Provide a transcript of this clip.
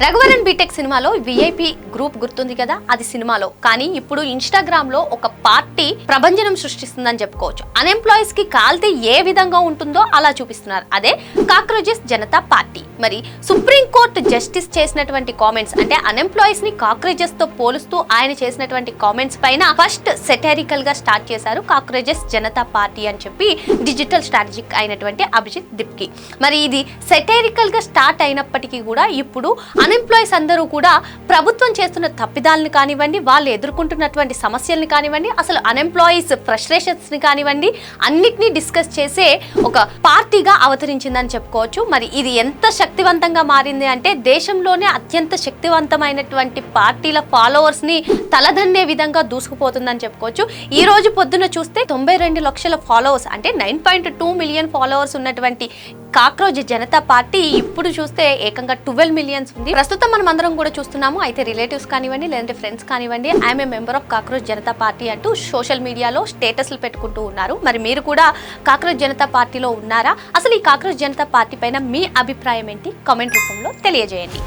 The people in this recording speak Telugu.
రఘువరన్ బీటెక్ సినిమాలో విఐపి గ్రూప్ గుర్తుంది కదా, అది సినిమాలో. కానీ ఇప్పుడు ఇన్స్టాగ్రామ్ లో ఒక పార్టీ ప్రభంజనం సృష్టిస్తుందని చెప్పుకోవచ్చు. అన్ఎంప్లాయీస్ కి కాల్తే ఏ విధంగా ఉంటుందో అలా చూపిస్తున్నారు. అదే కాక్రోచెస్ జనతా పార్టీ. మరి సుప్రీంకోర్టు జస్టిస్ చేసినటువంటి కామెంట్స్, అంటే అన్ఎంప్లాయీస్ ని కాక్రోచెస్ తో పోలుస్తూ ఆయన చేసినటువంటి కామెంట్స్ పైన ఫస్ట్ సెటారికల్ గా స్టార్ట్ చేశారు కాక్రోచెస్ జనతా పార్టీ అని చెప్పి డిజిటల్ స్ట్రాటజిక్ అయినటువంటి అభిజిత్ దిప్కి. మరి ఇది సెటారికల్ గా స్టార్ట్ అయినప్పటికీ కూడా ఇప్పుడు అన్ఎంప్లాయీస్ అందరూ కూడా ప్రభుత్వం చేస్తున్న తప్పిదాలను కానివ్వండి, వాళ్ళు ఎదుర్కొంటున్నటువంటి సమస్యలను కానివ్వండి, అసలు అన్ఎంప్లాయీస్ ఫ్రస్ట్రేషన్స్ ని కానివ్వండి, అన్నిటినీ డిస్కస్ చేసే ఒక పార్టీగా అవతరించిందని చెప్పుకోవచ్చు. మరి ఇది ఎంత శక్తివంతంగా మారింది అంటే దేశంలోనే అత్యంత శక్తివంతమైనటువంటి పార్టీల ఫాలోవర్స్ ని తలదన్నే విధంగా దూసుకుపోతుందని చెప్పుకోవచ్చు. ఈ రోజు పొద్దున చూస్తే 92 లక్షల ఫాలోవర్స్, అంటే 9.2 మిలియన్ ఫాలోవర్స్ ఉన్నటువంటి కాక్రోచ్ జనతా పార్టీ ఇప్పుడు చూస్తే ఏకంగా 12 మిలియన్స్ ఉంది. ప్రస్తుతం మనం అందరం కూడా చూస్తున్నాము. అయితే రిలేటివ్స్ కానివ్వండి, లేదంటే ఫ్రెండ్స్ కానివ్వండి, I'm a member of cockroach Janata party అంటూ సోషల్ మీడియాలో స్టేటస్లు పెట్టుకుంటూ ఉన్నారు. మరి మీరు కూడా కాక్రోచ్ జనతా పార్టీలో ఉన్నారా? అసలు ఈ కాక్రోచ్ జనతా పార్టీ పైన మీ అభిప్రాయం ఏంటి? కామెంట్ రూపంలో తెలియజేయండి.